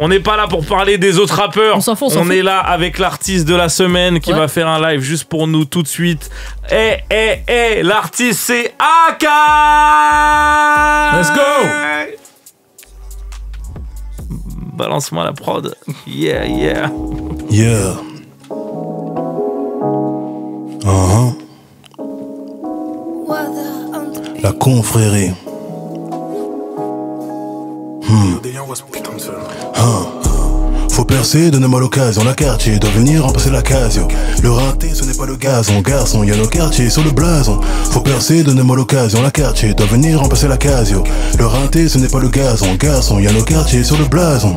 On n'est pas là pour parler des autres rappeurs. On s'en fout, on est là avec l'artiste de la semaine qui va faire un live juste pour nous tout de suite. L'artiste c'est Aka. Let's go. Balance-moi la prod. Yeah. La confrérie. Faut percer, donnez-moi l'occasion. La quartier doit venir remplacer la casio. Le rinté, ce n'est pas le gazon. Garçon, y'a nos quartiers sur le blason. Faut percer, donnez-moi l'occasion. La quartier doit venir remplacer la casio. Le rinté, ce n'est pas le gazon. Garçon, y'a nos quartiers sur le blason.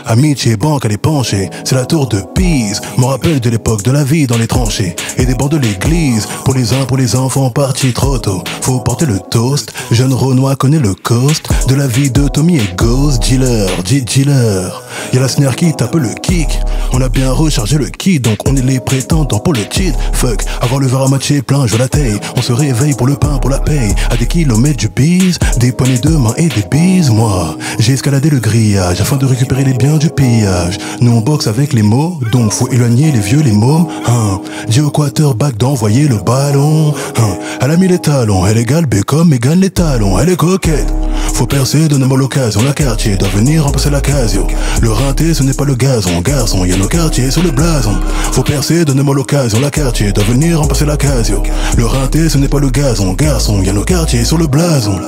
Amitié, banque, elle est penchée, c'est la tour de Pise. Me rappelle de l'époque de la vie dans les tranchées et des bords de l'église. Pour les uns, pour les enfants partis trop tôt. Faut porter le toast, jeune Renoir connaît le cost de la vie de Tommy et Ghost. Dealer. Y'a la snare qui tape le kick. On a bien rechargé le kit, donc on est les prétendants pour le cheat. Fuck, avoir le verre à moitié plein, je veux la taille. On se réveille pour le pain, pour la paye. À des kilomètres du bise, des poignées de main et des bises. Moi, j'ai escaladé le grillage afin de récupérer les biens du pillage. Nous on boxe avec les mots, donc faut éloigner les vieux, les mômes. Dis au quarterback d'envoyer le ballon. Elle a mis les talons, elle égale Beckham et gagne les talons. Elle est coquette. Faut percer, donnez-moi l'occasion. La quartier doit venir remplacer la casio. Le rinté, ce n'est pas le gazon. Garçon, y'a nos quartiers sur le blason. Faut percer, donnez-moi l'occasion. La quartier doit venir remplacer la casio. Le rinté, ce n'est pas le gazon. Garçon, y'a nos quartiers sur le blason.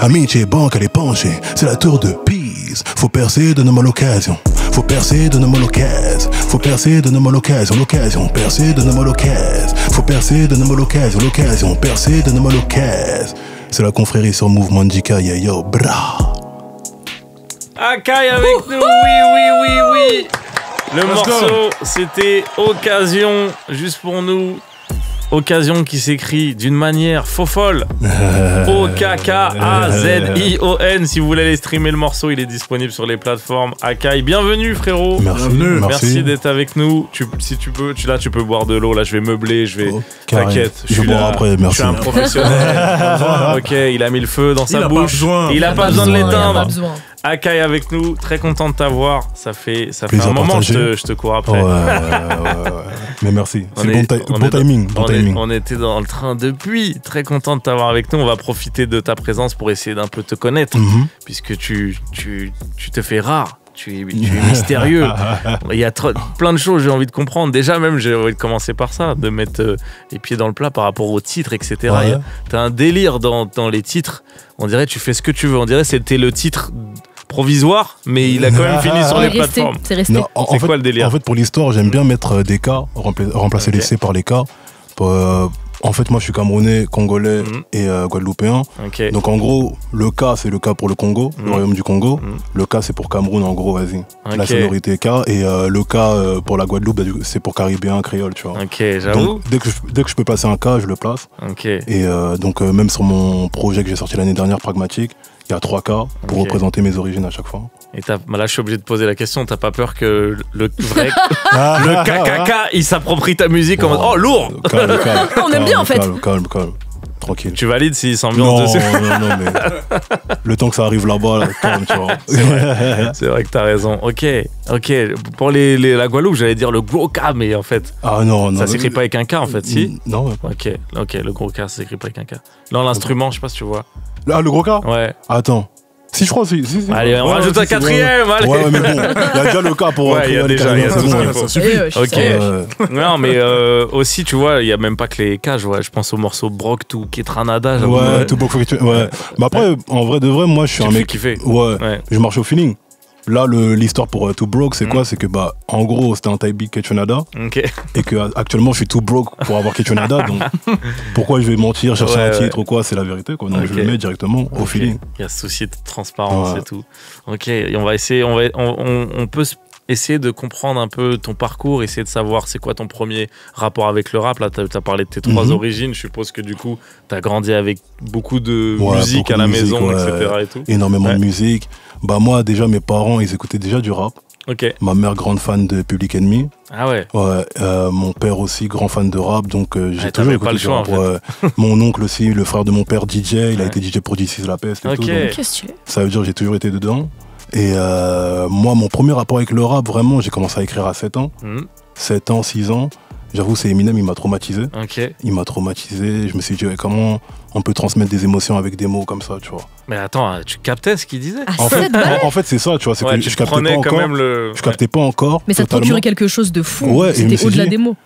Amitié, banque, elle est penchée, c'est la tour de Pise. Faut percer, donnez-moi l'occasion. Faut percer, donnez-moi l'occasion. Faut percer, donnez-moi l'occasion. L'occasion, percer, donnez-moi l'occasion. Faut percer, donnez-moi l'occasion. L'occasion, percer, donnez-moi l'occasion. C'est la confrérie sur Mouvement Djika, yeah yo, bra. Akai avec nous, oui. Le morceau, c'était Occasion, juste pour nous. Occasion qui s'écrit d'une manière faux folle. O-K-K-A-Z-I-O-N. Si vous voulez aller streamer le morceau, il est disponible sur les plateformes. Akai, bienvenue frérot. Merci d'être avec nous. Si tu peux, tu peux boire de l'eau. Là, je vais meubler, t'inquiète, je suis là. Après, merci. Je suis un professionnel. Ok, il a mis le feu dans sa bouche. Il a pas besoin de l'éteindre. Akai avec nous, très content de t'avoir. Ça fait un moment que je te cours après. Ouais. Mais merci. C'est bon timing. On était dans le train depuis. Très content de t'avoir avec nous. On va profiter de ta présence pour essayer d'un peu te connaître, puisque tu te fais rare. Tu es mystérieux. Il y a plein de choses j'ai envie de comprendre. Déjà même, j'ai envie de commencer par ça, de mettre les pieds dans le plat par rapport aux titres, etc. Ouais. T'as un délire dans les titres. On dirait tu fais ce que tu veux. On dirait c'était le titre provisoire, mais il a quand même fini sur les plateformes. C'est resté. C'est quoi le délire? En fait, pour l'histoire, j'aime bien mettre des cas, remplacer les C par les K. En fait, moi, je suis camerounais, congolais et guadeloupéen. Donc, en gros, le K, c'est le K pour le Congo, le royaume du Congo. Le K, c'est pour Cameroun, en gros, vas-y. La sonorité K. Et le K pour la Guadeloupe, c'est pour caribéen, créole, tu vois. J'avoue. Donc, dès que je peux placer un K, je le place. Et donc, même sur mon projet que j'ai sorti l'année dernière, Pragmatique, il y a 3 cas pour représenter mes origines à chaque fois. Et là, je suis obligé de poser la question. T'as pas peur que le vrai, le KKK, il s'approprie ta musique en mode oh lourd. Calme, on aime bien en fait. Calme. Tranquille. Tu valides s'il s'ambiance dessus? Non, mais le temps que ça arrive là-bas, calme, tu vois. C'est vrai que t'as raison. Ok. Pour la Guadeloupe, j'allais dire le gros K, mais en fait. Non. Ça s'écrit pas avec un K en fait, si? Non. Ok, le gros K, ça s'écrit pas avec un K. Là, l'instrument, je sais pas si tu vois. Ah, le gros K? Ouais. Attends. Si, je crois, si. Allez, on rajoute un quatrième, allez. Ouais, mais bon, il y a déjà le cas pour... Ouais, il y a déjà, ça suffit. Ok. Non, mais aussi, tu vois, il y a même pas que les cas, je pense au morceau Brock, tout Ketranada. Ouais, tout Brock, ouais. Mais après, en vrai de vrai, moi, je suis un mec... kiffé. Ouais, je marche au feeling. Là, l'histoire pour Too Broke, c'est quoi? C'est que, en gros, c'était un type beat Ketchonada. Et que actuellement, je suis too broke pour avoir Ketchonada. Donc, pourquoi je vais mentir, chercher un titre ou quoi? C'est la vérité, quoi. Donc, je le mets directement au feeling. Il y a ce souci de transparence et tout. Ok, et on va essayer, on peut essayer de comprendre un peu ton parcours, essayer de savoir c'est quoi ton premier rapport avec le rap. Là, tu as parlé de tes 3 origines. Je suppose que du coup, tu as grandi avec beaucoup de musique à la maison, etc. Et tout. Énormément de musique. Moi, déjà, mes parents, ils écoutaient déjà du rap. Ma mère, grande fan de Public Enemy. Ah ouais. Mon père aussi, grand fan de rap. Donc, j'ai toujours écouté pas le choix, rap. En fait. Mon oncle aussi, le frère de mon père, DJ. Il a été DJ pour DC La Peste et tout. Donc, ça veut dire que j'ai toujours été dedans. Et moi, mon premier rapport avec le rap, vraiment, j'ai commencé à écrire à 7 ans. 7 ans, 6 ans. J'avoue, c'est Eminem, il m'a traumatisé. Il m'a traumatisé. Je me suis dit, ouais, comment on peut transmettre des émotions avec des mots comme ça, tu vois. Mais attends, tu captais ce qu'il disait? En fait, c'est ça, tu vois. C'est que je captais pas encore. Je captais pas encore. Mais ça te procurait quelque chose de fou. Ouais, c'était au-delà des mots.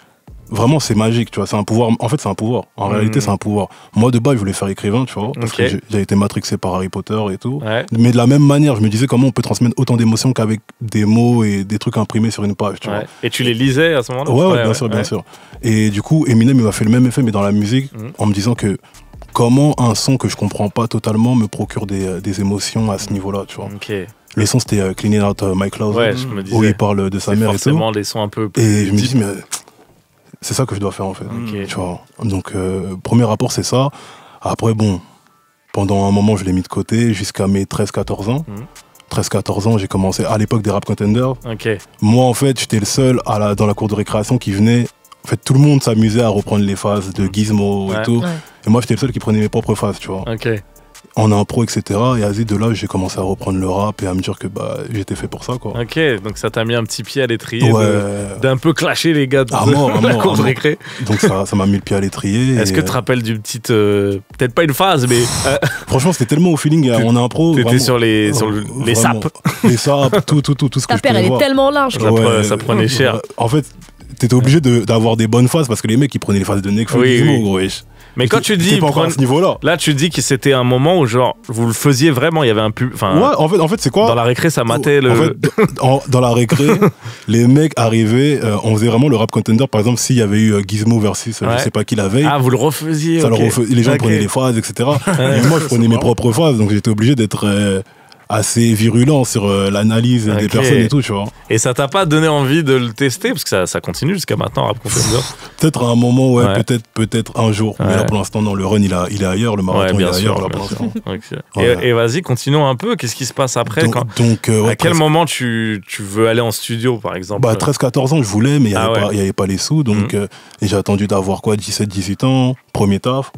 Vraiment, c'est magique, tu vois. C'est un pouvoir. En fait, c'est un pouvoir. En réalité, c'est un pouvoir. Moi, de base, je voulais faire écrivain, tu vois. Parce que j'ai été matrixé par Harry Potter et tout. Mais de la même manière, je me disais comment on peut transmettre autant d'émotions qu'avec des mots et des trucs imprimés sur une page, tu vois. Et tu les lisais à ce moment-là? Ouais, bien sûr, bien sûr. Et du coup, Eminem, il m'a fait le même effet, mais dans la musique, en me disant que comment un son que je comprends pas totalement me procure des émotions à ce niveau-là, tu vois. Le son, c'était Cleaning Out My Closet, où il parle de sa mère et tout. Forcément, les sons un peu plus... Et je me dis, mais... c'est ça que je dois faire en fait. Tu vois. Donc, premier rapport, c'est ça. Après, bon, pendant un moment, je l'ai mis de côté jusqu'à mes 13-14 ans. 13-14 ans, j'ai commencé à l'époque des Rap Contenders. Moi, en fait, j'étais le seul dans la cour de récréation qui venait. En fait, tout le monde s'amusait à reprendre les phases de Gizmo et tout. Et moi, j'étais le seul qui prenait mes propres phases, tu vois. En impro, etc. Et à de là, j'ai commencé à reprendre le rap et à me dire que j'étais fait pour ça, quoi. Donc ça t'a mis un petit pied à l'étrier d'un peu clasher les gars de la cour de récré. Donc ça m'a mis le pied à l'étrier. Est-ce que tu te rappelles d'une petite... peut-être pas une phase, mais... Franchement, c'était tellement au feeling en impro. T'étais sur les sapes. Les sapes, tout ce que je pouvais voir. Ta paire, elle est tellement large. Ça prenait cher. En fait, t'étais obligé d'avoir des bonnes phases parce que les mecs, ils prenaient les phases de Nekfeu, gros. Mais quand tu dis pas à ce niveau-là. Là, tu dis que c'était un moment où genre vous le faisiez vraiment, il y avait un pub. Ouais, en fait, c'est quoi? Dans la récré, ça matait le. En fait, dans la récré, les mecs arrivaient, on faisait vraiment le rap contender. Par exemple, s'il y avait eu Gizmo versus je sais pas qui la veille. Ah, vous le refaisiez. Les gens prenaient les phases, etc. Et moi, je prenais mes propres phases, donc j'étais obligé d'être assez virulent sur l'analyse des personnes et tout, tu vois. Et ça t'a pas donné envie de le tester? Parce que ça continue jusqu'à maintenant, Rap Contender. Peut-être à un moment, peut-être un jour. Mais là, pour l'instant, non, le run, il est ailleurs, le marathon, il est ailleurs, là, pour l'instant. Et vas-y, continuons un peu. Qu'est-ce qui se passe après? À quel moment tu veux aller en studio, par exemple? 13-14 ans, je voulais, mais il n'y avait pas les sous. Donc, et j'ai attendu d'avoir 17-18 ans, premier taf.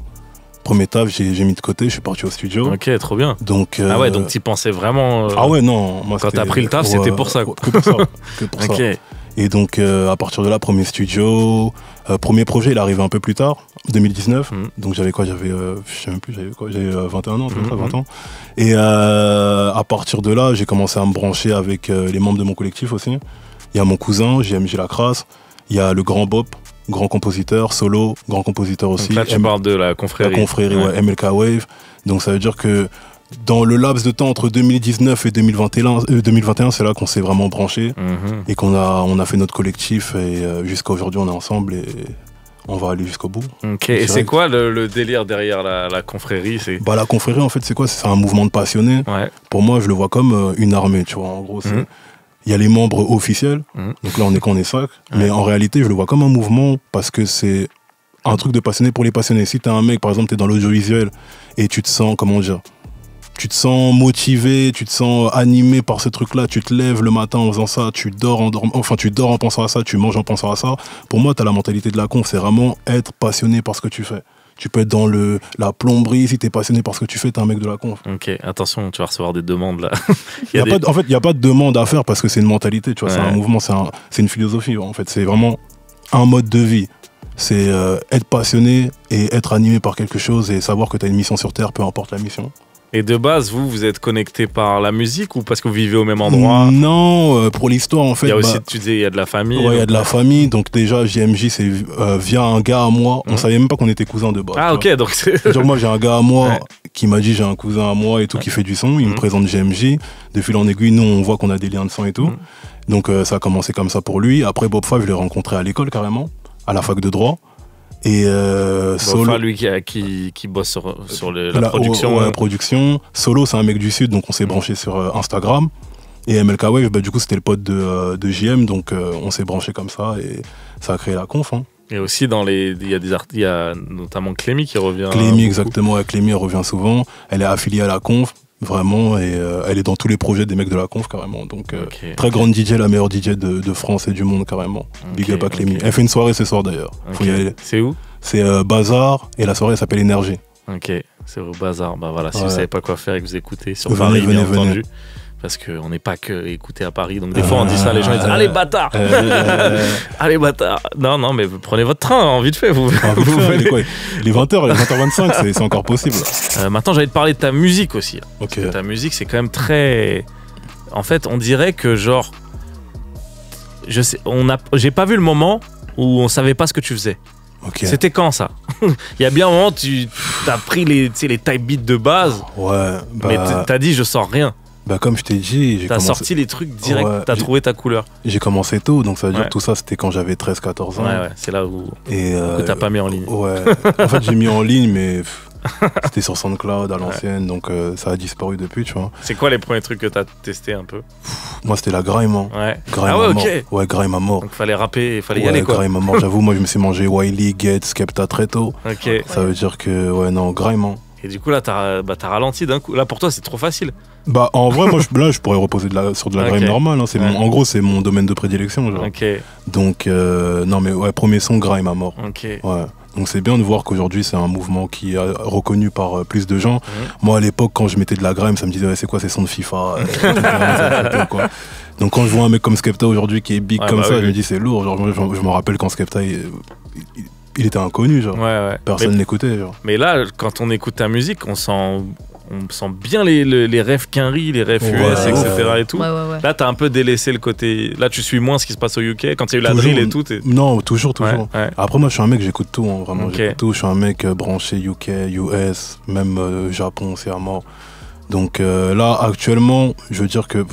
Premier taf, j'ai mis de côté, je suis parti au studio. Ok, trop bien. Donc, donc tu pensais vraiment. Ah ouais, non. Moi, quand t'as pris le taf, c'était pour ça, quoi. Que pour ça. Ça. Et donc, à partir de là, premier studio. Premier projet, il est arrivé un peu plus tard, 2019. Donc, j'avais quoi? Je sais même plus, j'avais 21 ans, 20 ans. Et à partir de là, j'ai commencé à me brancher avec les membres de mon collectif aussi. Il y a mon cousin, JMJ Lacrasse. Il y a le grand Bop. Grand compositeur, solo, grand compositeur aussi. Donc là, tu parles de la confrérie. La confrérie, ouais, MLK Wave. Donc ça veut dire que dans le laps de temps entre 2019 et 2021, c'est là qu'on s'est vraiment branché et qu'on a fait notre collectif et jusqu'à aujourd'hui, on est ensemble et on va aller jusqu'au bout. Et c'est quoi le délire derrière la confrérie? La confrérie, en fait, c'est quoi? C'est un mouvement de passionnés. Pour moi, je le vois comme une armée, tu vois. En gros, c'est... Il y a les membres officiels, donc là on est 5, mais en réalité je le vois comme un mouvement parce que c'est un truc de passionné pour les passionnés. Si t'es un mec, par exemple, t'es dans l'audiovisuel et tu te sens, tu te sens motivé, tu te sens animé par ce truc-là, tu te lèves le matin en faisant ça, tu dors en pensant à ça, tu manges en pensant à ça. Pour moi, t'as la mentalité de la conf, c'est vraiment être passionné par ce que tu fais. Tu peux être dans la plomberie, si t'es passionné par ce que tu fais, t'es un mec de la conf. Ok, attention, tu vas recevoir des demandes là. En fait, il n'y a pas de demande à faire parce que c'est une mentalité, tu vois, c'est un mouvement, c'est une philosophie. En fait, c'est vraiment un mode de vie. C'est être passionné et être animé par quelque chose et savoir que t'as une mission sur Terre, peu importe la mission. Et de base, vous êtes connecté par la musique ou parce que vous vivez au même endroit? Non, pour l'histoire, en fait. Il y a aussi, tu disais, il y a de la famille. Ouais, il y a de la famille. Donc déjà, JMJ, c'est via un gars à moi. On savait même pas qu'on était cousins de base. Ah, ok, donc c'est... Moi, j'ai un gars à moi qui m'a dit, j'ai un cousin à moi et tout, qui fait du son. Il me présente JMJ. De fil en aiguille, nous, on voit qu'on a des liens de sang et tout. Donc ça a commencé comme ça pour lui. Après, Bob Five, je l'ai rencontré à l'école, carrément, à la fac de droit. Et Solo, lui qui bosse sur la production. Ouais, production. Solo, c'est un mec du Sud, donc on s'est branché sur Instagram. Et MLK Wave, du coup, c'était le pote de JM, donc on s'est branché comme ça et ça a créé la conf. Et aussi, il y a notamment Clémy qui revient. Clémy, exactement. Clémy, elle revient souvent. Elle est affiliée à la conf. Vraiment, et elle est dans tous les projets des mecs de la conf carrément. Donc, très grande DJ, la meilleure DJ de France et du monde carrément. Big up à Clémy. Elle fait une soirée ce soir d'ailleurs. Faut y aller. C'est où? C'est Bazar et la soirée s'appelle Énergie. Ok, c'est au Bazar. Bah voilà, si vous savez pas quoi faire et que vous écoutez sur Paris, bien entendu. Parce qu'on n'est pas que écouté à Paris. Donc des fois, on dit ça, les gens ils disent allez, bâtard allez, bâtard. Non, mais prenez votre train, hein, vite fait. Vous venez. Quoi, les 20h, les 20h25, c'est encore possible. Maintenant, j'allais te parler de ta musique aussi. Ok. Parce que ta musique, c'est quand même très... En fait, on dirait que genre... J'ai pas vu le moment où on savait pas ce que tu faisais. Okay. C'était quand ça? Il y a bien un moment tu as pris les type beats de base. Ouais. Mais t'as dit je sors rien. Bah comme je t'ai dit, t'as sorti les trucs direct, ouais, t'as trouvé ta couleur. J'ai commencé tôt, donc ça veut dire que tout ça c'était quand j'avais 13-14 ans. Ouais, c'est là où que t'as pas mis en ligne. Ouais. En fait j'ai mis en ligne, mais c'était sur SoundCloud à l'ancienne, donc ça a disparu depuis, tu vois. C'est quoi les premiers trucs que t'as testé un peu? Moi c'était la grime, hein. Ouais. Grime à mort. Ouais, grime à mort. Donc fallait rapper, il fallait y aller quoi. Grime à mort, j'avoue, moi je me suis mangé Wiley, Get, Skepta très tôt. Ok. Ça veut dire que, ouais, non, grime, hein. Et du coup là t'as ralenti d'un coup. Là pour toi c'est trop facile. Bah en vrai moi je pourrais reposer sur de la grime normale, hein. En gros c'est mon domaine de prédilection, genre. Ok. Donc non mais ouais, premier son grime à mort. Ok. Ouais. Donc c'est bien de voir qu'aujourd'hui c'est un mouvement qui est reconnu par plus de gens. Moi à l'époque quand je mettais de la grime ça me disait ouais, c'est quoi ces sons de FIFA quoi. Donc quand je vois un mec comme Skepta aujourd'hui qui est big comme ça, je me dis c'est lourd. Genre, je me rappelle quand Skepta il était inconnu, genre. Ouais. Personne n'écoutait, genre. Mais là, quand on écoute ta musique, on sent bien les rêves Quinry, les rêves US, etc. et tout. Ouais. Là, t'as un peu délaissé le côté. Là, tu suis moins ce qui se passe au UK. Quand il y a eu la drill et tout. Non, toujours. Ouais. Après, moi, je suis un mec, j'écoute tout, hein, vraiment. J'écoute tout. Je suis un mec branché UK, US, même Japon, c'est à mort. Donc là, actuellement, je veux dire que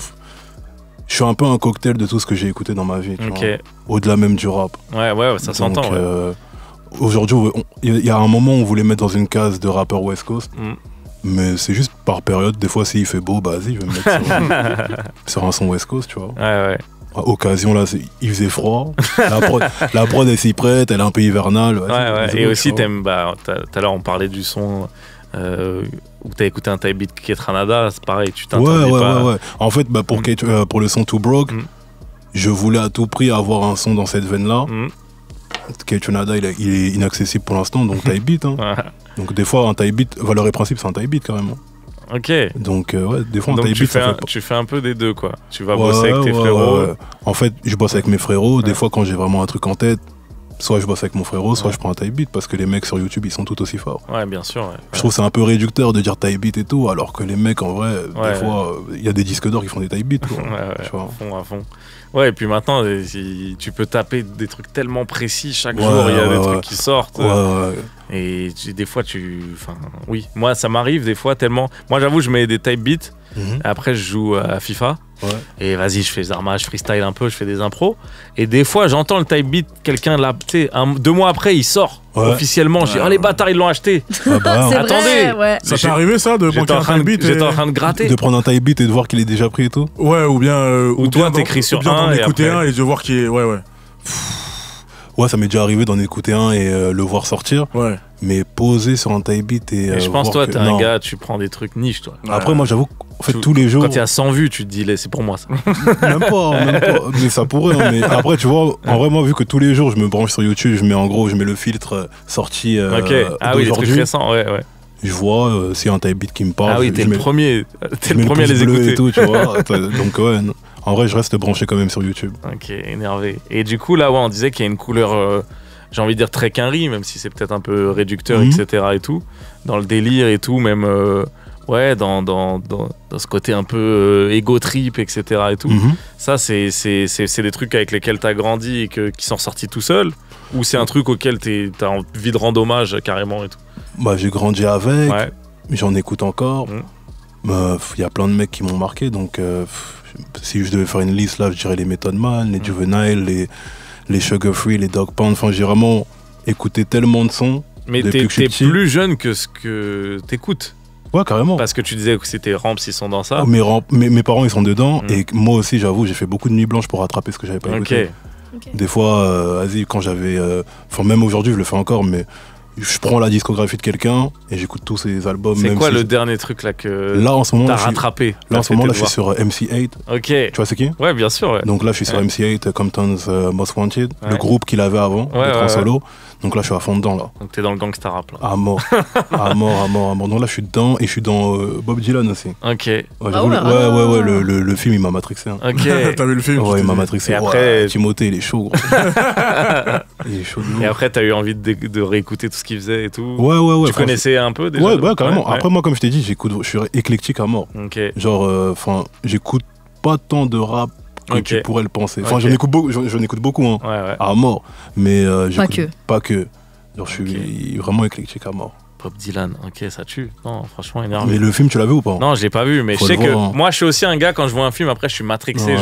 je suis un peu un cocktail de tout ce que j'ai écouté dans ma vie. Tu vois, au-delà même du rap. Ouais, ça s'entend. Aujourd'hui, il y a un moment où on voulait mettre dans une case de rappeur West Coast. Mais c'est juste par période. Des fois, s'il fait beau, vas-y, je vais me mettre sur un son West Coast, tu vois. Ouais. À occasion, là, il faisait froid. La prod est si prête, elle est un peu hivernale. Ouais. Et aussi, t'aimes. Tout à l'heure, on parlait du son où t'as écouté un type beat Kaytranada, c'est pareil, tu t'interdis pas. Ouais. En fait, pour le son Too Broke, je voulais à tout prix avoir un son dans cette veine-là. Kaytranada, il est inaccessible pour l'instant, donc type beat. Hein. Donc des fois, un type beat, valeur et principe, c'est un type beat carrément. Ok. Donc des fois, un type beat, tu fais un peu des deux, quoi. Tu vas bosser avec tes frérots. Ouais. En fait, je bosse avec mes frérots. Des fois, quand j'ai vraiment un truc en tête, soit je bosse avec mon frérot, soit je prends un type beat, parce que les mecs sur YouTube, ils sont tout aussi forts. Ouais, bien sûr. Je trouve que c'est un peu réducteur de dire type beat et tout, alors que les mecs, en vrai, des fois, il y a des disques d'or qui font des type beats. Quoi. À fond. Ouais, et puis maintenant, tu peux taper des trucs tellement précis. Chaque jour, il y a des trucs qui sortent. Et des fois, oui, moi, ça m'arrive des fois tellement. Moi, j'avoue, je mets des type beats. Après, je joue à FIFA. Et vas-y, je fais des armages, je freestyle un peu, je fais des impros. Et des fois, j'entends le type beat, quelqu'un là, tu sais, 2 mois après, il sort officiellement. Je dis, oh les bâtards, ils l'ont acheté. Attendez, ça t'est arrivé ça de manquer un type beat? J'étais en train de gratter. De prendre un type beat et de voir qu'il est déjà pris et tout? Ouais, ou bien. Ou toi, t'écris sur un et écouter un et de voir qu'il est. Ouais. Ouais, ça m'est déjà arrivé d'en écouter un et le voir sortir. Ouais. Mais poser sur un type beat et. Je pense, toi, t'es un gars, tu prends des trucs niches, toi. Après, moi, j'avoue, en fait, tous les jours. Quand il y a 100 vues, tu te dis, c'est pour moi, ça. Même pas. Mais ça pourrait. Hein, mais après, tu vois, en vrai, moi, vu que tous les jours, je me branche sur YouTube, je mets le filtre sorti. Ok. Ah oui, les trucs récents, ouais. Je vois s'il y a un type beat qui me parle. Ah oui, t'es le premier à les écouter. Et tout, tu vois. Donc, ouais. En vrai, je reste branché quand même sur YouTube. Ok, énervé. Et du coup, là, on disait qu'il y a une couleur, j'ai envie de dire très Quinry, même si c'est peut-être un peu réducteur, etc. et tout. Dans le délire et tout, même, dans ce côté un peu ego trip, etc. et tout. Ça, c'est des trucs avec lesquels t'as grandi et qui sont sortis tout seul? Ou c'est un truc auquel t'as envie de rendre hommage carrément et tout? Bah, j'ai grandi avec, j'en écoute encore. Y a plein de mecs qui m'ont marqué, donc si je devais faire une liste là, je dirais les Method Man, les Juvenile, les Sugar Free, les Dog Pound. Enfin, j'ai vraiment écouté tellement de sons. Mais t'es plus jeune que ce que t'écoutes. Ouais, carrément. Parce que tu disais que c'était Ramps, ils sont dans ça. Mes parents, ils sont dedans. Et moi aussi, j'avoue, j'ai fait beaucoup de nuits blanches pour rattraper ce que j'avais pas écouté. Des fois, vas-y, quand j'avais. Enfin, même aujourd'hui, je le fais encore, mais je prends la discographie de quelqu'un et j'écoute tous ses albums. C'est quoi si le dernier truc là que là, en ce moment, t'as rattrapé? Là, en ce moment, là, je suis sur MC8. Ok. Tu vois, c'est qui? Ouais, bien sûr. Ouais. Donc là, je suis sur MC8, Compton's Most Wanted, Ouais. le groupe qu'il avait avant, d'être en solo. Donc là, je suis à fond dedans, là. Donc t'es dans le gangsta rap, là. À mort. À mort. Donc là, je suis dedans et je suis dans Bob Dylan aussi. Ok. Ouais, le film, il m'a matrixé. Hein. Ok. T'as vu le film? Ouais, il m'a matrixé. Et après, Timothée, il est chaud, gros. Il est chaud de Et ouf. après, t'as eu envie de réécouter tout ce qu'il faisait et tout. Ouais. Tu connaissais un peu déjà? Ouais, carrément. Ouais. Après, moi, comme je t'ai dit, je suis éclectique à mort. Ok. Genre, j'écoute pas tant de rap que tu pourrais le penser. Enfin, Ok. j'en écoute beaucoup, hein, Ouais. à mort. Mais Pas que. Genre, je suis vraiment éclectique à mort. Bob Dylan, ok, ça tue. Non, franchement, énervé. Mais le film, tu l'as vu ou pas? Non, je l'ai pas vu, mais Faut je sais le que voir, hein. moi, je suis aussi un gars, quand je vois un film, après, je suis matrixé, Ouais.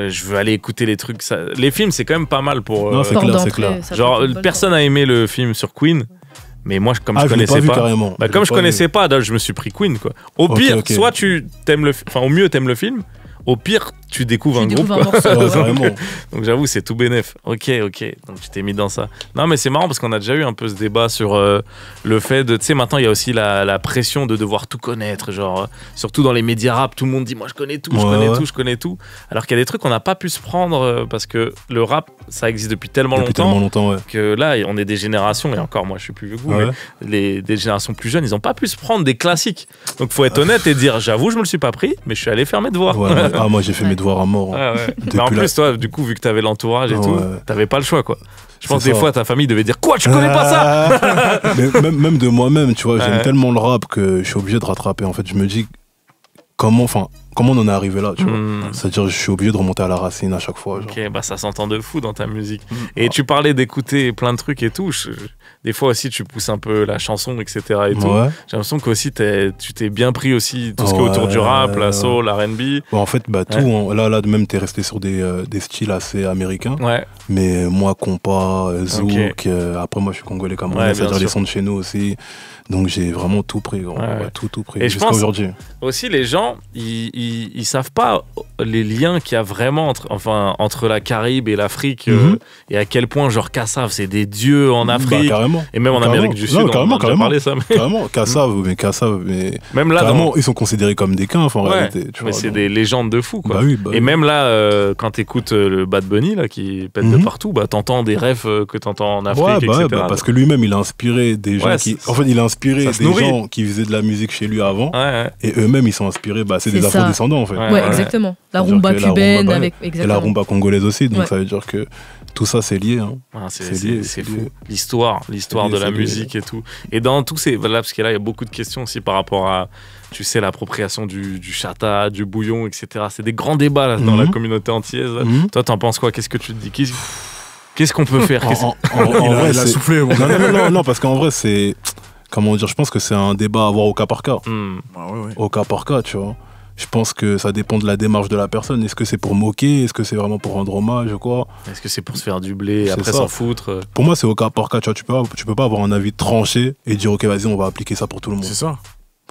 je veux aller écouter les trucs. Les films, c'est quand même pas mal pour. Non, c'est Porte clair, c'est d'entrée, clair. ça Genre, peut être une bonne personne n'a aimé le film sur Queen. Mais moi, comme je l'ai connaissais pas vu pas, carrément. bah, comme je connaissais pas, là, je me suis pris Queen, quoi. Au pire, ok. soit tu t'aimes au mieux t'aimes le film, au pire tu découvres un groupe, quoi. morceau. Ouais, ouais. vraiment. Donc j'avoue, c'est tout bénef. Ok. Donc tu t'es mis dans ça. Non, mais c'est marrant parce qu'on a déjà eu un peu ce débat sur le fait de, tu sais, maintenant il y a aussi la pression de devoir tout connaître, genre surtout dans les médias rap, tout le monde dit moi je connais tout, je connais tout. Alors qu'il y a des trucs qu'on n'a pas pu se prendre parce que le rap, ça existe depuis tellement longtemps Ouais. que là on est des générations, et encore moi je suis plus vieux que vous, Ouais. mais des générations plus jeunes, ils n'ont pas pu se prendre des classiques. Donc faut être honnête et dire j'avoue je me le suis pas pris, mais je suis allé faire mes devoirs. Ouais. Ah, moi, j'ai fait mes devoirs à mort. Hein. Ouais. Mais en Depuis plus, toi, du coup, vu que t'avais l'entourage et Ouais. tout, t'avais pas le choix, quoi. Je pense C'est des ça. fois, ta famille devait dire quoi, tu connais pas ça? Mais même de moi-même, tu vois, j'aime Ouais. tellement le rap que je suis obligé de rattraper. En fait, je me dis comment on en est arrivé là, tu vois. C'est-à-dire, je suis obligé de remonter à la racine à chaque fois. Genre. Ok, bah ça s'entend de fou dans ta musique. Et tu parlais d'écouter plein de trucs et tout. Des fois aussi, tu pousses un peu la chanson, etc. et tout. Ouais. J'ai l'impression qu'aussi, tu t'es bien pris aussi tout ce qui est autour du rap, la soul, l'R&B. Bon, en fait, tout. Ouais. Là, même, t'es resté sur des styles assez américains. Ouais. Mais moi, compas, zouk, après, moi, je suis congolais comme Ouais, moi, bien c'est-à-dire sûr. les sons de chez nous aussi. Donc, j'ai vraiment tout pris, gros. Ouais. Ouais, tout pris. Et je jusqu'à pense- aujourd'hui. Aussi, les gens, ils savent pas les liens qu'il y a vraiment entre la Caraïbe et l'Afrique et à quel point, genre, Kassav, c'est des dieux en Afrique. Bah, carrément. Et même en Carrément. Amérique du Sud, Non, on carrément, en a déjà carrément. parlé ça. Mais... Carrément, Kassav, mais Même là, carrément, ils sont considérés comme des quinfs en Ouais, réalité. Tu mais vois, c'est donc. des légendes de fou, quoi. Bah oui, Et même là, quand t'écoutes le Bad Bunny, là, qui pète de partout, bah, t'entends des rêves que t'entends en Afrique, Ouais, etc. parce que lui-même, il a inspiré des gens Ouais, qui. En fait, il a inspiré ça se des nourrit. gens qui faisaient de la musique chez lui avant. Ouais. Et eux-mêmes, ils sont inspirés. Bah, c'est des C'est ça. afro-descendants, en fait. Ouais, Ouais, exactement. La C'est-à-dire rumba que la cubaine rumba, avec. Et la Exactement. rumba congolaise aussi. Donc, Ouais. ça veut dire que tout ça, c'est lié. Hein. Ah, C'est lié, c'est c'est fou. lié. L'histoire lié, de la c'est lié. musique et tout. Et dans tous ces. Là, parce que là, il y a beaucoup de questions aussi par rapport à, tu sais, l'appropriation du chata, du bouillon, etc. C'est des grands débats là, dans la communauté antillaise. Là. Mhm. Toi, t'en penses quoi? Qu'est-ce que tu te dis? Qu'est-ce qu'on peut faire? En vrai, Il a c'est- soufflé. Bon. Non, parce qu'en vrai, c'est. Comment dire? Je pense que c'est un débat à avoir au cas par cas. Ah ouais. Au cas par cas, tu vois. Je pense que ça dépend de la démarche de la personne. Est-ce que c'est pour moquer? Est-ce que c'est vraiment pour rendre hommage ou quoi? Est-ce que c'est pour se faire du blé et C'est après ça. s'en foutre? Pour moi, c'est au cas par cas. Tu vois, tu peux pas avoir un avis tranché et dire ok, vas-y, on va appliquer ça pour tout le monde. C'est ça.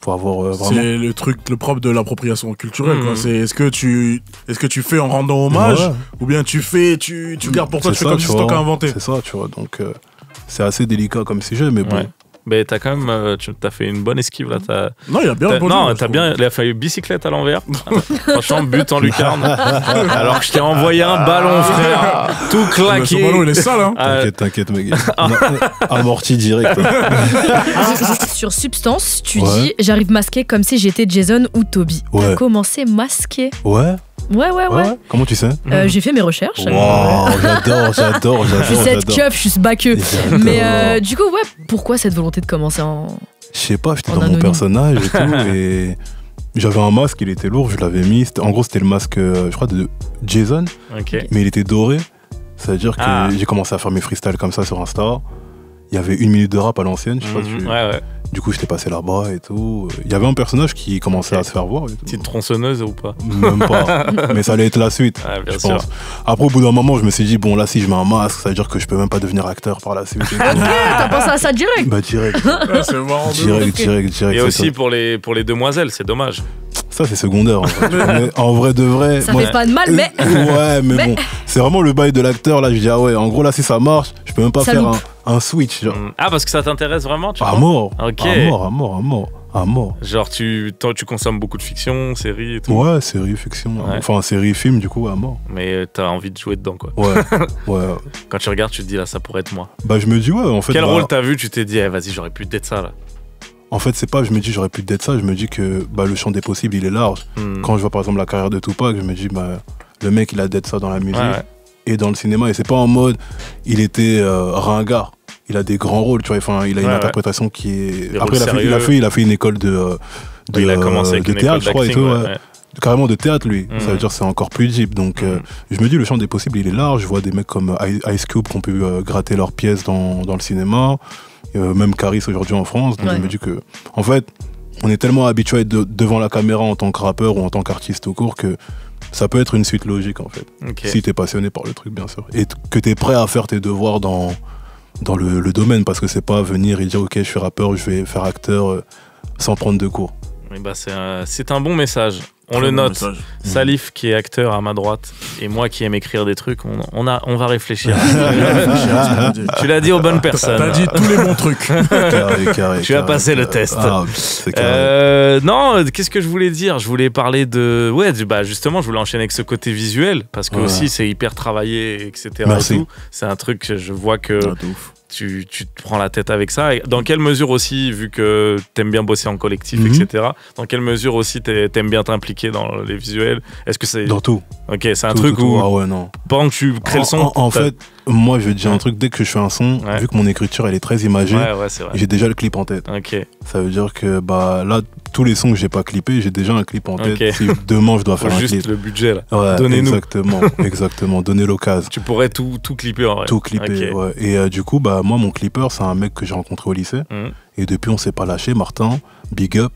Faut avoir vraiment. C'est le propre de l'appropriation culturelle. Mhm. Quoi. C'est est-ce que tu fais en rendant hommage Ouais. ou bien tu gardes pour toi, tu C'est fais ça, comme si c'était toi qui as inventé. C'est ça, tu vois. Donc, c'est assez délicat comme sujet, mais bon. Ouais. Mais t'as quand même, t'as fait une bonne esquive là. Non, il a bien répondu. Non, je t'as trouve. bien, il a fallu bicyclette à l'envers. Franchement, but en lucarne. Alors que je t'ai envoyé un ballon, frère, tout Mais claqué. ce ballon, il est sale, hein. T'inquiète, mec. Amorti direct. Sur Substance, tu Ouais. dis j'arrive masqué comme si j'étais Jason ou Toby. Ouais. T'as commencé masqué. Ouais. Ouais. Comment tu sais? J'ai fait mes recherches. Waouh, j'adore. Je suis cette keuf, je suis ce baqueux. J'adore. Mais du coup, ouais, pourquoi cette volonté de commencer en. Je sais pas, j'étais En dans mon anonyme. personnage et tout, et j'avais un masque, il était lourd, je l'avais mis. En gros, c'était le masque, je crois, de Jason, Ok. mais il était doré. C'est-à-dire que Ah. j'ai commencé à faire mes freestyles comme ça sur Insta. Il y avait 1 minute de rap à l'ancienne, je sais pas si tu- Ouais. Du coup, j'étais passé là-bas et tout. Il y avait un personnage qui commençait Ok. à se faire voir et tout. Petite tronçonneuse ou pas? Même pas. Mais ça allait être la suite, Ouais, bien je sûr. pense. Après, au bout d'un moment, je me suis dit, bon, là, si je mets un masque, ça veut dire que je peux même pas devenir acteur par la suite. et tout. T'as pensé à ça direct? Bah, direct. Ouais, c'est marrant. de ouf. Direct. Et c'est aussi ça. pour les demoiselles, c'est dommage. Ça, c'est secondaire. En fait. Mais en vrai de vrai. Ça moi- fait pas de mal, mais. Ouais, mais bon, c'est vraiment le bail de l'acteur. Là, je dis, ah ouais, en gros, là, si ça marche, je peux même pas Ça faire loupe. un switch. Genre. Ah, parce que ça t'intéresse vraiment, tu À crois? mort. Ok. À mort. Genre, tu consommes beaucoup de fiction, séries et tout. Ouais, série, fiction. Ouais. Enfin, série, film, du coup, à mort. Mais t'as envie de jouer dedans, quoi. Ouais. Quand tu regardes, tu te dis, là, ça pourrait être moi. Bah, je me dis, ouais, en fait. Quel rôle t'as vu? Tu t'es dit, vas-y, j'aurais pu d'être ça, là. En fait, c'est pas, je me dis, j'aurais pu d'être ça. Je me dis que le champ des possibles, il est large. Quand je vois, par exemple, la carrière de Tupac, je me dis, le mec, il a d'être ça dans la musique et dans le cinéma. Et c'est pas en mode, il était ringard. Il a des grands rôles, tu vois. Enfin, il a une interprétation qui est. Après, il a fait une école il a commencé avec de une théâtre, école je crois, et tout. ouais. Carrément de théâtre, lui. Ça veut dire que c'est encore plus deep. Donc, je me dis, le champ des possibles, il est large. Je vois des mecs comme Ice Cube qui ont pu gratter leurs pièces dans le cinéma. Même Caris aujourd'hui en France. Donc, je me dis que, en fait, on est tellement habitué à être devant la caméra en tant que rappeur ou en tant qu'artiste au court que ça peut être une suite logique, en fait. Okay. Si t'es passionné par le truc, bien sûr. Et que t'es prêt à faire tes devoirs dans le domaine, parce que c'est pas venir et dire ok, je suis rappeur, je vais faire acteur sans prendre de cours. Et bah c'est un bon message. On le note. Salif qui est acteur à ma droite et moi qui aime écrire des trucs, on va réfléchir. Tu l'as dit aux bonnes personnes. T'as dit tous les bons trucs. Carré, tu as passé le test. Non, qu'est-ce que je voulais dire? Je voulais parler de... justement, je voulais enchaîner avec ce côté visuel parce que aussi c'est hyper travaillé, etc. Merci. Et tout. C'est un truc que je vois que... Tu te prends la tête avec ça. Et dans quelle mesure aussi, vu que t'aimes bien bosser en collectif, etc., dans quelle mesure aussi t'aimes bien t'impliquer dans les visuels? Est-ce que c'est... Dans tout. Ok, c'est un truc où... Ah ouais, non. Pendant que tu crées le son... En fait, moi, je vais te dire un truc. Dès que je fais un son, vu que mon écriture, elle est très imagée, c'est vrai. j'ai déjà le clip en tête. Ok. Ça veut dire que là, tous les sons que j'ai pas clippés, j'ai déjà un clip en tête. Si demain, je dois faire un clip. Juste le budget, là. Ouais, donnez-nous. Exactement. Donnez l'occasion. Tu pourrais tout clipper, en vrai. Tout clipper, ouais. Et du coup, moi, mon clipper, c'est un mec que j'ai rencontré au lycée. Et depuis, on s'est pas lâché. Martin, big up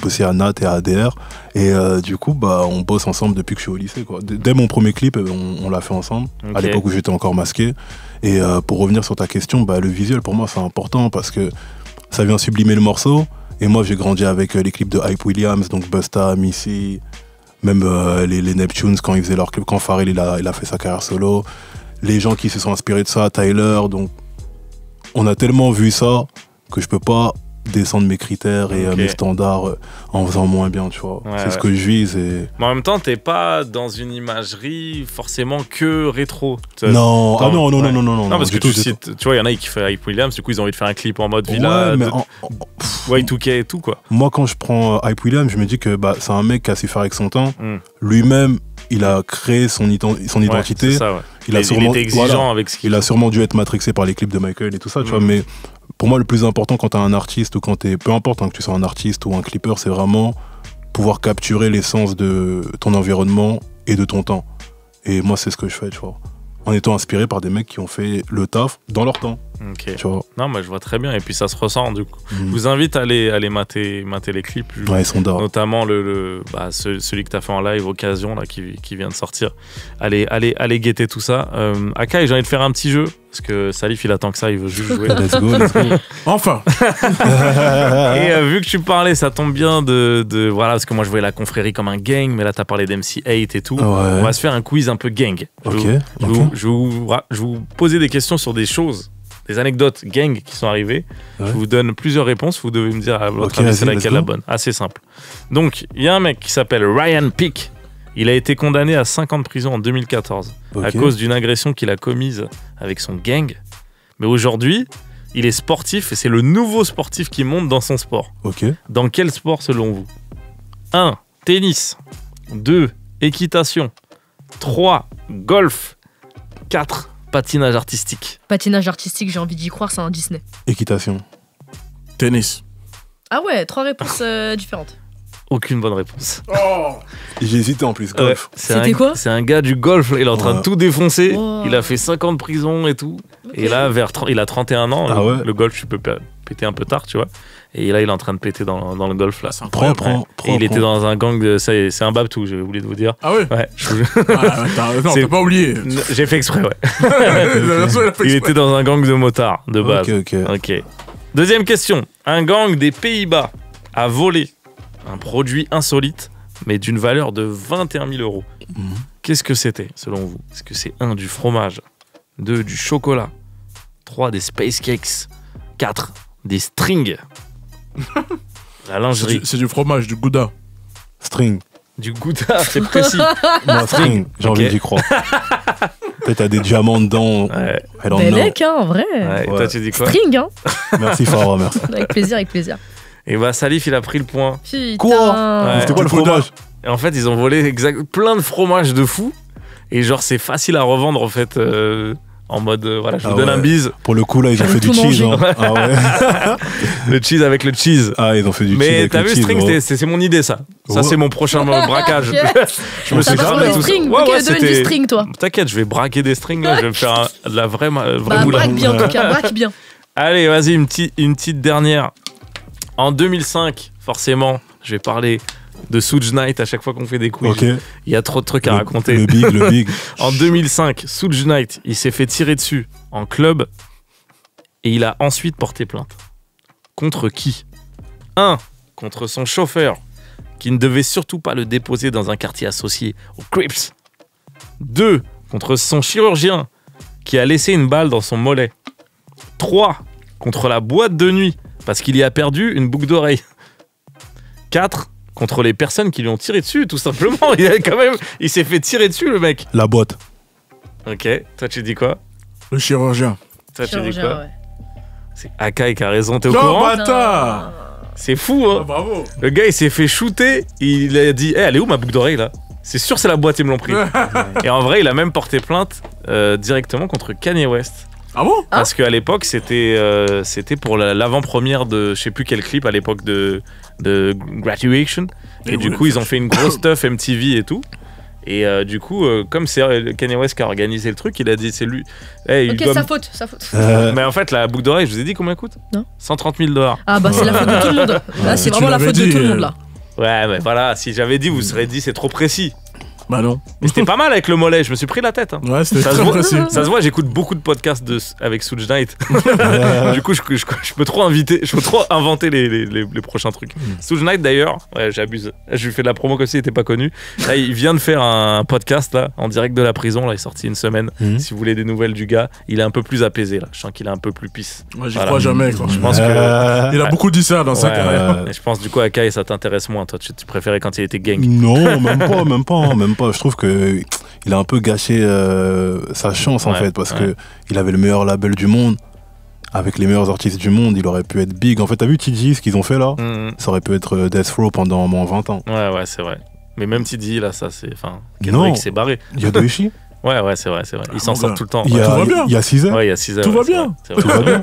aussi à Nat et à ADR. Et du coup, on bosse ensemble depuis que je suis au lycée, quoi. Dès mon premier clip, on l'a fait ensemble, à l'époque où j'étais encore masqué. Et pour revenir sur ta question, le visuel, pour moi, c'est important parce que ça vient sublimer le morceau. Et moi, j'ai grandi avec les clips de Hype Williams, donc Busta, Missy, même les Neptunes quand ils faisaient leur clip, quand Pharrell il a fait sa carrière solo. Les gens qui se sont inspirés de ça, Tyler, donc on a tellement vu ça que je peux pas descendre mes critères et mes standards en faisant moins bien, tu vois. C'est ce que je vise. Mais en même temps, t'es pas dans une imagerie forcément que rétro. Non, non. Non, parce que tu vois, il y en a qui font Hype Williams, du coup, ils ont envie de faire un clip en mode villa, Y2K et tout, quoi. Moi, quand je prends Hype Williams, je me dis que c'est un mec qui a su faire avec son temps. Lui-même, il a créé son identité. C'est ça, il était exigeant avec ce qu'il... Il a sûrement dû être matrixé par les clips de Michael et tout ça, tu vois, mais pour moi, le plus important quand t'es un artiste ou quand t'es... Peu importe que tu sois un artiste ou un clipper, c'est vraiment pouvoir capturer l'essence de ton environnement et de ton temps. Et moi, c'est ce que je fais, tu vois. En étant inspiré par des mecs qui ont fait le taf dans leur temps. Ok. Tu vois. Non, mais je vois très bien. Et puis ça se ressent, du coup. Je vous invite à aller mater les clips. Ouais, ils sont d'or. Notamment celui que tu as fait en live, Occasion, là, qui vient de sortir. Allez guetter tout ça. Akai, j'ai envie de faire un petit jeu. Parce que Salif, il attend que ça, il veut juste jouer. Let's go. Enfin. Et vu que tu parlais, ça tombe bien voilà, parce que moi je voyais la confrérie comme un gang, mais là t'as parlé d'MC8 et tout. On va se faire un quiz un peu gang. Je vais vous poser des questions sur des choses, des anecdotes gang qui sont arrivées. Je vous donne plusieurs réponses, vous devez me dire à votre avis c'est laquelle la bonne. Assez simple. Donc, il y a un mec qui s'appelle Ryan Peake. Il a été condamné à 5 ans de prison en 2014 à cause d'une agression qu'il a commise avec son gang. Mais aujourd'hui, il est sportif et c'est le nouveau sportif qui monte dans son sport. Dans quel sport selon vous? 1. Tennis. 2. Équitation. 3. Golf. 4. Patinage artistique. Patinage artistique, j'ai envie d'y croire, c'est un Disney. Équitation. Tennis. Ah ouais, 3 réponses différentes. Aucune bonne réponse. J'ai hésité en plus, golf. C'était quoi? C'est un gars du golf, il est en train de tout défoncer. Il a fait 5 ans de prison et tout. Et là, il a 31 ans. Le golf, tu peux péter un peu tard, tu vois. Et là, il est en train de péter dans le golf, là. Et il était dans un gang de... C'est un Babtou, j'ai oublié de vous dire. Ah ouais? Ouais. Non, t'as pas oublié. J'ai fait exprès, ouais. Il était dans un gang de motards, de base. Ok. Deuxième question. Un gang des Pays-Bas a volé un produit insolite, mais d'une valeur de 21 000 €. Qu'est-ce que c'était, selon vous? Est-ce que c'est 1, du fromage, 2, du chocolat, 3, des space cakes. 4, des strings. La lingerie. C'est du fromage, du gouda. String. Du Gouda, c'est précis. Non, string. J'ai envie d'y croire. Peut-être t'as des diamants dedans. Ouais. I don't Mais know. mec, hein, en vrai. Ouais, et toi, tu dis quoi? String, hein. Merci Farah, merci. Avec plaisir, avec plaisir. Et bah, Salif, il a pris le point. Putain. Quoi Ouais. C'était quoi le fromage? Et en fait, ils ont volé plein de fromages de fou. Et genre, c'est facile à revendre, en fait. En mode, voilà, je vous donne un bise. Pour le coup, là, ils ont J'avais fait du tout cheese. mangé. Hein. Ah ouais. Le cheese avec le cheese. Ah, ils ont fait du cheese. Mais avec t'as le vu, cheese, string, gros. c'est mon idée, ça. Ça, Ouais. c'est mon prochain braquage. Ok. Je me Ça suis passe pour cramé les tout ça. strings. Ouais, Ok, ouais, donne du c'était. string, toi. T'inquiète, je vais braquer des strings, là. Je vais me faire de la vraie Bah, moula. braque bien, en tout cas, braque bien. Allez, vas-y, une petite dernière. En 2005, forcément, je vais parler de Suge Knight à chaque fois qu'on fait des quiz. Ok. Il y a trop de trucs à raconter. Le big, le big. En 2005, Suge Knight, il s'est fait tirer dessus en club et il a ensuite porté plainte. Contre qui? 1. Contre son chauffeur, qui ne devait surtout pas le déposer dans un quartier associé aux Crips. 2. Contre son chirurgien, qui a laissé une balle dans son mollet. 3. Contre la boîte de nuit, parce qu'il y a perdu une boucle d'oreille. 4. Contre les personnes qui lui ont tiré dessus, tout simplement. Il s'est fait tirer dessus, le mec. La boîte. Ok, toi tu dis quoi? Le chirurgien. Toi tu dis Chirurgien, quoi? ouais. C'est Akai qui a raison, t'es au Non, courant? bâtard. C'est fou, Ah, hein? bravo. Le gars il s'est fait shooter, il a dit, elle est où ma boucle d'oreille là? C'est sûr c'est la boîte, ils me l'ont pris. Et en vrai il a même porté plainte directement contre Kanye West. Ah bon? Parce qu'à l'époque c'était pour l'avant-première de je sais plus quel clip à l'époque de Graduation. Et du coup ils ont fait une grosse stuff MTV et tout. Et du coup, comme c'est Kanye West qui a organisé le truc, il a dit c'est lui. Hey, Ok, il doit sa me- faute, sa faute. Mais en fait, la boucle d'oreille, je vous ai dit combien elle coûte? Non. 130 000 $. Ah bah c'est la faute de tout le monde. Là, Si c'est tu vraiment la l'avais faute de dit, tout le monde, là. Ouais, mais voilà, si j'avais dit, vous serez dit c'est trop précis. Bah non. Mais c'était pas mal avec le mollet, je me suis pris la tête. Hein. Ouais, c'était Ça se, très voit, précis. ça se voit, j'écoute beaucoup de podcasts avec Suge Knight. Du coup, je peux trop inventer les prochains trucs. Suge Knight, d'ailleurs, ouais, j'abuse. Je lui fais de la promo comme s'il n'était pas connu. Là, il vient de faire un podcast là, en direct de la prison. Là, il est sorti une semaine. Si vous voulez des nouvelles du gars, il est un peu plus apaisé. Là. Je sens qu'il est un peu plus pisse. Moi, j'y Voilà. crois jamais, quoi. Je pense que. Il a beaucoup dit ça dans sa Ouais, carrière. ouais. Et je pense du coup, Akai, ça t'intéresse moins. Toi, tu préférais quand il était gang. Non, même pas. Je trouve que il a un peu gâché sa chance en Ouais, fait, parce ouais. que il avait le meilleur label du monde, avec les meilleurs artistes du monde, il aurait pu être big. En fait, t'as vu TG, ce qu'ils ont fait là? Ça aurait pu être Death Row pendant au moins 20 ans. Ouais, c'est vrai. Mais même Tidy, là, ça, c'est. Enfin, Non. Kendrick s'est barré. Il y a Doichi, Ouais, c'est vrai. Il s'en mon sort gars. tout le temps. il y tout va bien. a Cizé, Ouais, il y a 6 heures. Tout va c'est bien. vrai, c'est vrai, Tout va bien.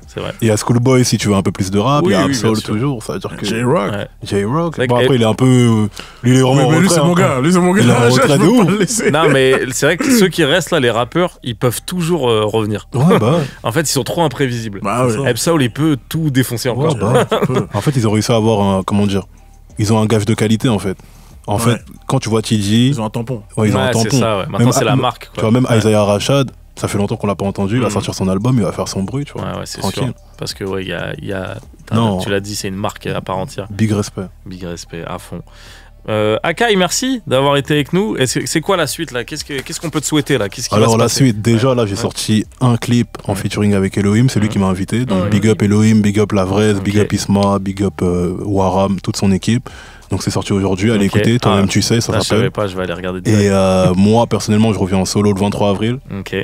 C'est vrai. il y a Schoolboy si tu veux un peu plus de rap, Oui, il y a oui, bien Absol sûr. toujours, ça veut dire que J-Rock. Ouais. J-Rock. C'est Bon, vrai que- après, il est un peu. Lui, il est vraiment. Mais en lui, c'est retrait, mon hein. gars. Lui, c'est mon gars. Il est en Je retrait de peux pas ouf. le laisser. Non, mais c'est vrai que ceux qui restent là, les rappeurs, ils peuvent toujours revenir. Ouais, bah. En fait, ils sont trop imprévisibles. Bah ouais. Absol, il peut tout défoncer encore. Ouais, bah. En fait, ils ont réussi à avoir un. Comment dire? Ils ont un gage de qualité en fait. En Ouais. fait, quand tu vois TG, Ils ont un tampon. ouais, ils ont un Ouais, tampon. c'est ça, ouais. Maintenant, Même- c'est la marque. Tu Quoi. vois, même Ouais. Isaiah Rashad, ça fait longtemps qu'on l'a pas entendu, il va Mhm. sortir son album, il va faire son bruit, tu vois. Ouais, c'est Tranquille. sûr. Parce que, ouais, il y a Non. tu l'as dit, c'est une marque à part entière. Big respect. Big respect, à fond. Akai, merci d'avoir été avec nous. C'est quoi la suite là? Qu'est-ce qu'on peut te souhaiter là? Qu'est-ce qui va Alors se la passer? suite, déjà là j'ai Ouais. sorti un clip en featuring avec Elohim, c'est lui qui m'a invité. Donc Ouais. big up Elohim, big up Lavrez, big Ok. up Isma, big up Waram, toute son équipe. Donc c'est sorti aujourd'hui, allez Ok. écouter, toi-même Ah. tu sais, ça Ah, je savais s'appelle. pas, je vais aller regarder. Et direct. moi personnellement je reviens en solo le 23 avril, Ok.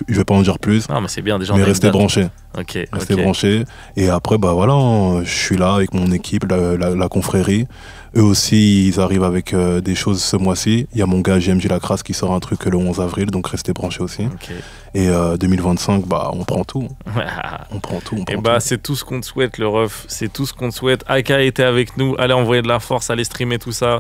je vais pas en dire plus, Non, mais c'est bien déjà. on mais a une restez date. branchés. Ok. Restez ok. branchés. Et après, bah voilà, je suis là avec mon équipe, la confrérie. Eux aussi, ils arrivent avec des choses ce mois-ci. Il y a mon gars JMJ Lacrasse qui sort un truc le 11 avril, donc restez branchés aussi. Ok. Et 2025, bah on prend tout. On prend tout. On Et prend bah, tout. c'est tout ce qu'on te souhaite, le ref. C'est tout ce qu'on te souhaite. Akai était avec nous. Allez envoyer de la force, allez streamer tout ça.